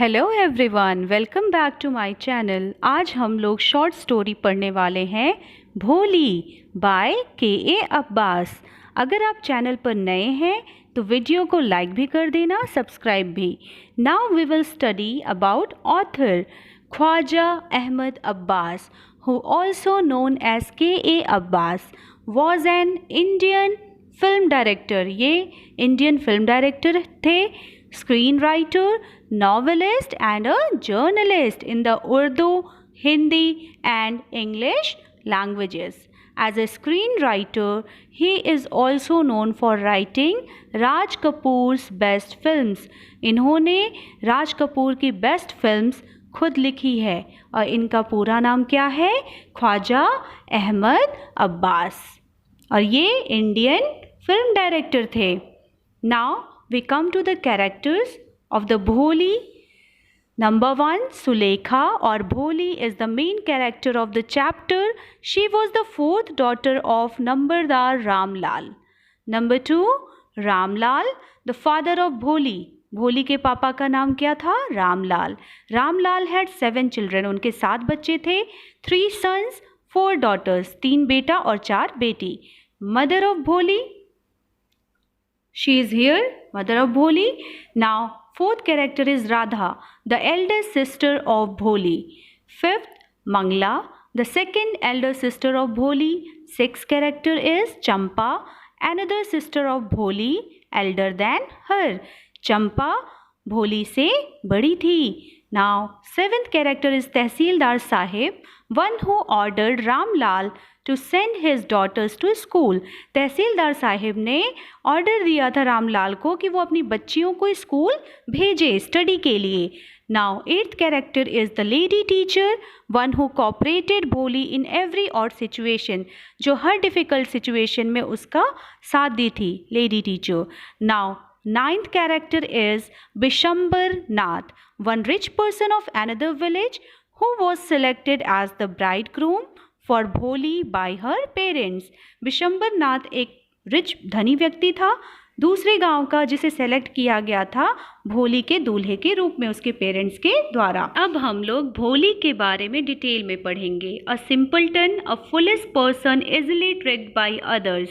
Hello everyone, welcome back to my channel. आज हम लोग शॉर्ट स्टोरी पढ़ने वाले हैं भोली बाय के अब्बास। अगर आप चैनल पर नए हैं तो वीडियो को लाइक भी कर देना, सब्सक्राइब भी। Now we will study about author Khwaja Ahmad Abbas, who also known as K.A. Abbas, was an Indian film director। ये इंडियन फिल्म डायरेक्टर थे, screen writer, novelist and a journalist in the Urdu, Hindi and English languages. As a screenwriter, he is also known for writing Raj Kapoor's best films. इन्होंने राज कपूर की best films खुद लिखी है और इनका पूरा नाम क्या है? ख्वाजा अहमद अब्बास, और ये इंडियन फिल्म डायरेक्टर थे। Now we come to the characters of the Bholi. Number 1, Sulekha or Bholi is the main character of the chapter. She was the fourth daughter of Nambardar Ramlal. Number 2, Ramlal, the father of Bholi. भोली के पापा का नाम क्या था? Ramlal. Ramlal had 7 children. उनके 7 बच्चे थे। 3 sons, 4 daughters. 3 बेटा और 4 बेटी। Mother of Bholi, she is here, mother of Bholi. Now fourth character is Radha, the eldest sister of Bholi. Fifth, Mangla, the second elder sister of Bholi. Sixth character is Champa, another sister of Bholi, elder than her. Champa Bholi से बड़ी थी। Now seventh character is Tehsildar Sahib, one who ordered Ramlal to send his daughters to school. तहसीलदार साहिब ने order दिया था रामलाल को कि वो अपनी बच्चियों को स्कूल भेजे स्टडी के लिए। Now eighth character is the lady teacher, one who cooperated Bholi in every odd situation, जो हर डिफ़िकल्ट सिचुएशन में उसका साथ दी थी, lady teacher. Now ninth character is Bishambar Nath, one rich person of another village who was selected as the bridegroom for Bholi by her parents. Bishambar नाथ एक rich धनी व्यक्ति था, दूसरे गांव का, जिसे सेलेक्ट किया गया था भोली के दूल्हे के रूप में उसके पेरेंट्स के द्वारा। अब हम लोग भोली के बारे में डिटेल में पढ़ेंगे। A simpleton, a fullest person easily tricked by others,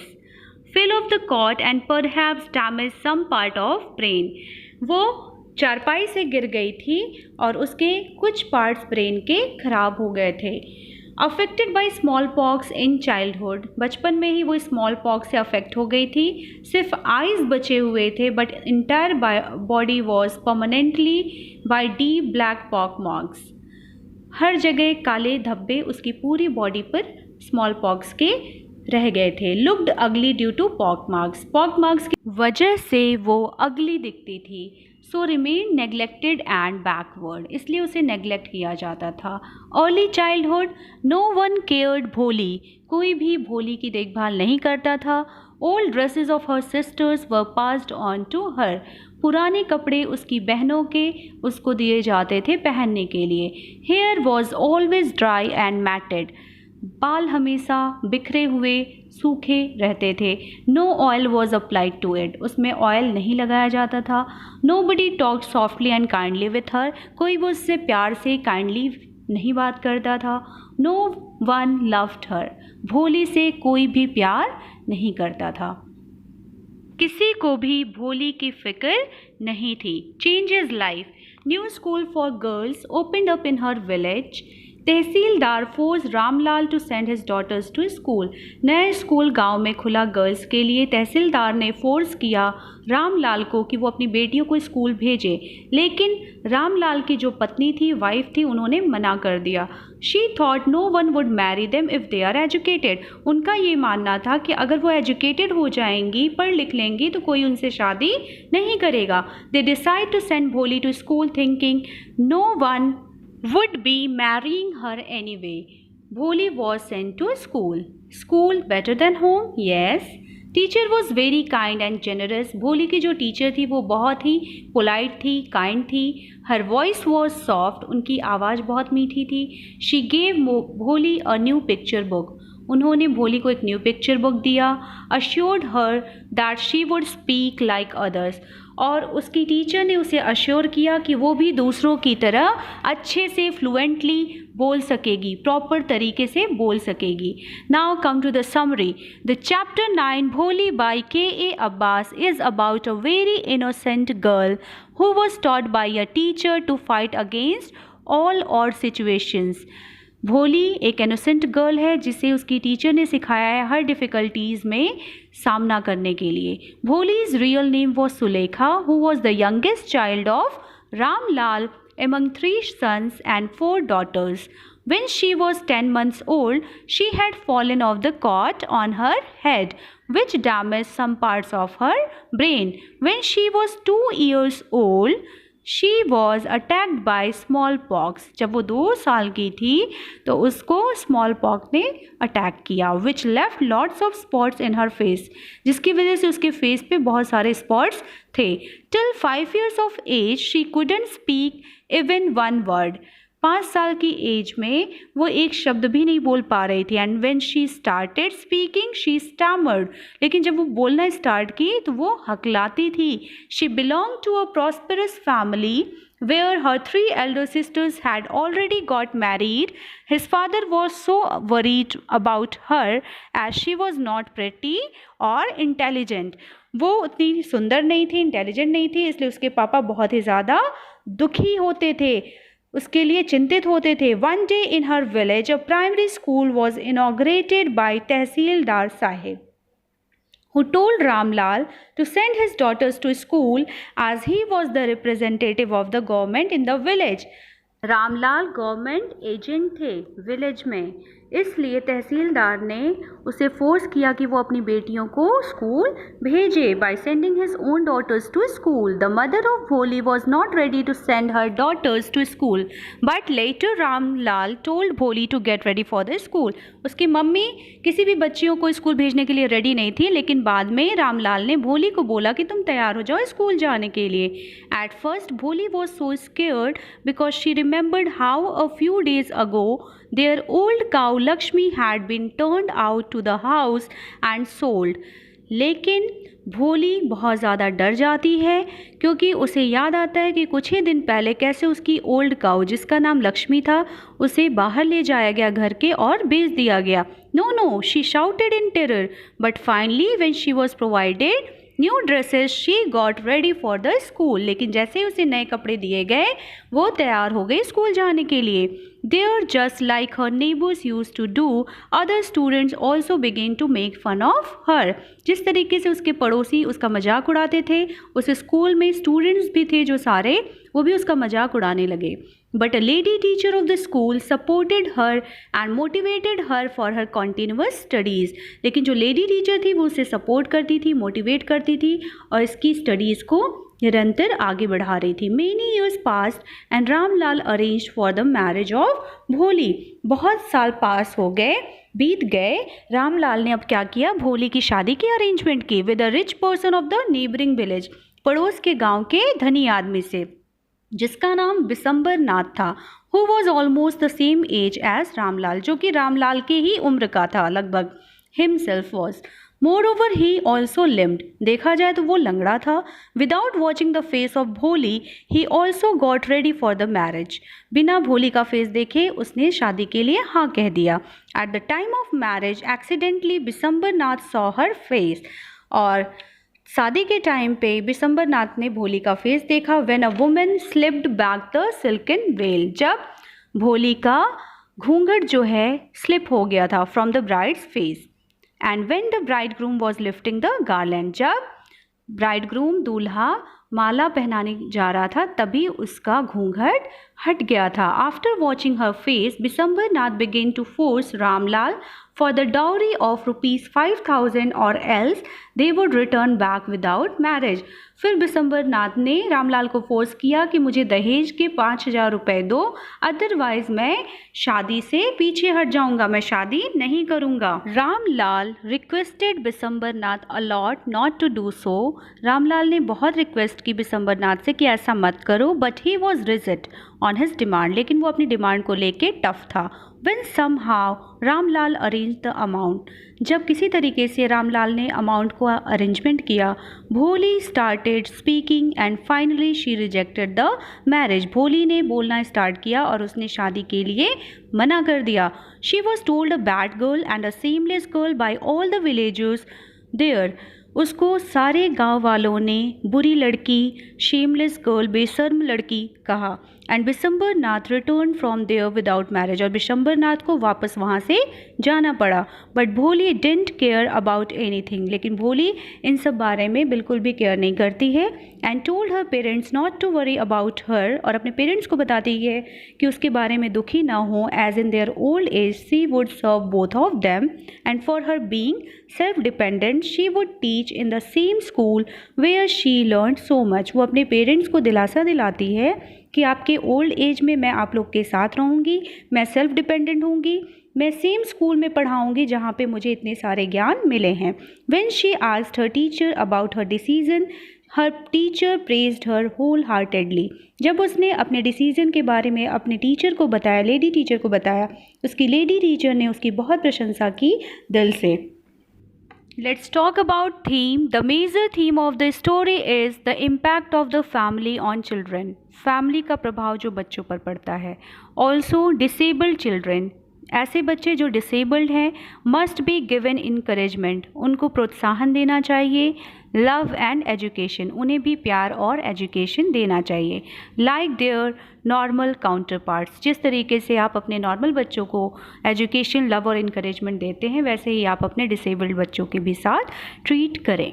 fell of the cot and perhaps damage some part of brain. वो चारपाई से गिर गई थी और उसके कुछ पार्ट्स ब्रेन के खराब हो गए थे। Affected by small pox in childhood, बचपन में ही वो स्मॉल पॉक्स से अफेक्ट हो गई थी। सिर्फ आइज़ बचे हुए थे, but entire body was permanently by deep black pock marks. हर जगह काले धब्बे उसकी पूरी बॉडी पर स्मॉल पॉक्स के रह गए थे। लुक्ड अगली ड्यू टू पॉक मार्क्स की वजह से वो अगली दिखती थी। So remain neglected and backward, इसलिए उसे नेग्लेक्ट किया जाता था। Early childhood, no one cared Bholi, कोई भी भोली की देखभाल नहीं करता था। Old dresses of her sisters were passed on to her, पुराने कपड़े उसकी बहनों के उसको दिए जाते थे पहनने के लिए। Hair was always dry and matted, बाल हमेशा बिखरे हुए सूखे रहते थे। No oil was applied to it, उसमें ऑयल नहीं लगाया जाता था। Nobody talk softly and kindly with her, कोई वो उससे प्यार से काइंडली नहीं बात करता था। नो वन लव्ड हर, भोली से कोई भी प्यार नहीं करता था, किसी को भी भोली की फिक्र नहीं थी। Changes life, new school for girls opened up in her village. Tehsildar force Ramlal to send his daughters to school, नया स्कूल गांव में खुला गर्ल्स के लिए। तहसीलदार ने फोर्स किया रामलाल को कि वो अपनी बेटियों को स्कूल भेजे, लेकिन रामलाल की जो पत्नी थी, वाइफ थी, उन्होंने मना कर दिया। She thought no one would marry them if they are educated, उनका ये मानना था कि अगर वो एजुकेटेड हो जाएंगी, पढ़ लिख लेंगी, तो कोई उनसे शादी नहीं करेगा। They decide to send Bholi to school thinking no one would be marrying her anyway. Bholi was sent to school. School better than home? Yes. Teacher was very kind and generous. भोली की जो टीचर थी वो बहुत ही polite थी, kind थी। Her voice was soft, उनकी आवाज़ बहुत मीठी थी। She gave भोली a new picture book. उन्होंने भोली को एक न्यू पिक्चर बुक दिया। Assured her that she would speak like others, और उसकी टीचर ने उसे अश्योर किया कि वो भी दूसरों की तरह अच्छे से फ्लुएंटली बोल सकेगी, प्रॉपर तरीके से बोल सकेगी। Now come to the summary. The chapter 9 Bholi by K.A. Abbas is about a very innocent girl who was taught by a teacher to fight against all odd situations। भोली एक इनोसेंट गर्ल है जिसे उसकी टीचर ने सिखाया है हर डिफ़िकल्टीज़ में सामना करने के लिए। Bholi's real name was Sulekha who was the youngest child of Ramlal among 3 sons and 4 daughters। When she was 10 months old, she had fallen off the cot on her head, which damaged some parts of her brain. When she was 2 years old, she was attacked by smallpox। जब वो 2 साल की थी तो उसको smallpox ने attack किया, which left lots of spots in her face। जिसकी वजह से उसके फेस पे बहुत सारे स्पॉट्स थे। Till 5 years of age, she couldn't speak even one word। 5 साल की एज में वो एक शब्द भी नहीं बोल पा रही थी। And when she started speaking she stammered. लेकिन जब वो बोलना स्टार्ट की तो वो हकलाती थी। She belong to a prosperous family where her 3 elder sisters had already got married। His father was so worried about her as she was not pretty or intelligent। वो उतनी सुंदर नहीं थी, इंटेलिजेंट नहीं थी, इसलिए उसके पापा बहुत ही ज़्यादा दुखी होते थे, उसके लिए चिंतित होते थे। One day in her village, a primary school was inaugurated by tehsildar Sahib, who told Ramlal to send his daughters to school as he was the representative of the government in the village। Ramlal government agent थे village में, इसलिए तहसीलदार ने उसे force किया कि वो अपनी बेटियों को स्कूल भेजे by sending his own daughters to school. The mother of Bholi was not ready to send her daughters to school but later Ramlal told Bholi to get ready for the school. उसकी मम्मी किसी भी बच्चियों को स्कूल भेजने के लिए रेडी नहीं थी, लेकिन बाद में रामलाल ने भोली को बोला कि तुम तैयार हो जाओ स्कूल जाने के लिए। एट फर्स्ट भोली was so scared because she remembered how a few days ago their old cow Lakshmi had been turned out to the house and sold। लेकिन भोली बहुत ज़्यादा डर जाती है क्योंकि उसे याद आता है कि कुछ ही दिन पहले कैसे उसकी ओल्ड काऊ जिसका नाम लक्ष्मी था उसे बाहर ले जाया गया घर के और बेच दिया गया। No no, she shouted in terror but finally when she was provided new dresses she got ready for the school. लेकिन जैसे उसे नए कपड़े दिए गए वो तैयार हो गई स्कूल जाने के लिए। There just like her neighbours use to do, other students also begin to make fun of her. जिस तरीके से उसके पड़ोसी उसका मजाक उड़ाते थे, उस स्कूल में स्टूडेंट्स भी थे जो सारे वो भी उसका मजाक उड़ाने लगे। But a lady teacher of the school supported her and motivated her for her continuous studies। लेकिन जो लेडी टीचर थी वो उसे सपोर्ट करती थी, मोटिवेट करती थी और इसकी स्टडीज़ को निरंतर आगे बढ़ा रही थी। Many years passed and Ramlal arranged for the marriage of भोली। बहुत साल पास हो गए, बीत गए। रामलाल ने अब क्या किया, भोली की शादी की अरेंजमेंट की with a rich person of the neighbouring village, पड़ोस के गांव के धनी आदमी से जिसका नाम बिसंबर नाथ था। Who was almost the same age as Ramlal, जो कि रामलाल के ही उम्र का था लगभग। Himself was moreover he also limped, देखा जाए तो वो लंगड़ा था। Without watching the face of Bholi he also got ready for the marriage, बिना भोली का फेस देखे उसने शादी के लिए हाँ कह दिया। At the time of marriage accidentally Bisambar Nath saw her face, और शादी के टाइम पे बिसंबर नाथ ने भोली का फेस देखा। When a woman slipped back the silken well, जब भोली का घूंघट जो है स्लिप हो गया था from the brides face. And when the bridegroom was lifting the garland, जब ब्राइडग्रूम दूल्हा माला पहनाने जा रहा था तभी उसका घूंघट हट गया था। After watching her face Bisambar Nath began to force Ramlal for the dowry of rupees 5000 or else they would return back without marriage। फिर बिसंबर नाथ ने रामलाल को फोर्स किया कि मुझे दहेज के 5000 रुपये दो, अदरवाइज मैं शादी से पीछे हट जाऊंगा, मैं शादी नहीं करूंगा। Ramlal requested Bisambar Nath a lot not to do so, Ramlal ने बहुत रिक्वेस्ट की बिसंबर नाथ से कि ऐसा मत करो, but he was rigid on his demand, लेकिन वो अपनी डिमांड को लेके टफ था। When somehow Ramlal arranged the amount, जब किसी तरीके से रामलाल ने अमाउंट को अरेंजमेंट किया, भोली started speaking and finally she rejected the marriage, भोली ने बोलना स्टार्ट किया और उसने शादी के लिए मना कर दिया। She was told a bad girl and a shameless girl by all the villagers there, उसको सारे गांव वालों ने बुरी लड़की, शेमलेस गर्ल, बेशर्म लड़की कहा। And Bishambar Nath return from there without marriage, और बिशंबर नाथ को वापस वहाँ से जाना पड़ा। बट भोली डिडंट केयर अबाउट एनीथिंग, लेकिन भोली इन सब बारे में बिल्कुल भी केयर नहीं करती है। And told her parents not to worry about her, और अपने पेरेंट्स को बताती है कि उसके बारे में दुखी ना हो, as in their old age she would serve both of them, and for her being self dependent she would teach in the same school where she learn so much. वो अपने पेरेंट्स को दिलासा दिलाती है कि आपके ओल्ड एज में मैं आप लोग के साथ रहूँगी, मैं सेल्फ डिपेंडेंट होंगी, मैं सेम स्कूल में पढ़ाऊँगी जहाँ पे मुझे इतने सारे ज्ञान मिले हैं। When she asked her teacher about her decision, her teacher praised her whole heartedly, जब उसने अपने डिसीजन के बारे में अपने टीचर को बताया, लेडी टीचर को बताया, उसकी लेडी टीचर ने उसकी बहुत प्रशंसा की दिल से। Let's talk about theme. The major theme of the story is the impact of the family on children. Family का प्रभाव जो बच्चों पर पड़ता है। Also disabled children, ऐसे बच्चे जो डिसेबल्ड हैं, मस्ट बी गिवन इनकरेजमेंट, उनको प्रोत्साहन देना चाहिए। लव एंड एजुकेशन, उन्हें भी प्यार और एजुकेशन देना चाहिए। Like there normal counter parts, जिस तरीके से आप अपने नॉर्मल बच्चों को एजुकेशन, लव और इनकरेजमेंट देते हैं, वैसे ही आप अपने डिसेबल्ड बच्चों के भी साथ ट्रीट करें।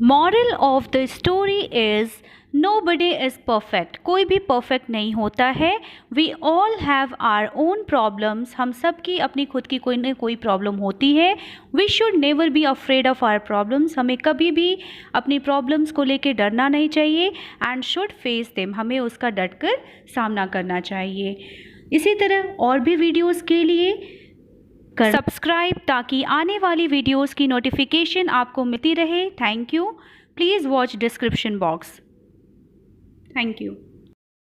Moral of the story is nobody is perfect, कोई भी परफेक्ट नहीं होता है। We all have our own problems, हम सब की अपनी खुद की कोई ना कोई प्रॉब्लम होती है। We should never be afraid of our problems, हमें कभी भी अपनी प्रॉब्लम्स को लेके डरना नहीं चाहिए। एंड शुड फेस देम, हमें उसका डट कर सामना करना चाहिए। इसी तरह और भी वीडियोज़ के लिए सब्सक्राइब, ताकि आने वाली वीडियोज़ की नोटिफिकेशन आपको मिलती रहे। Thank you. Please watch description box. Thank you.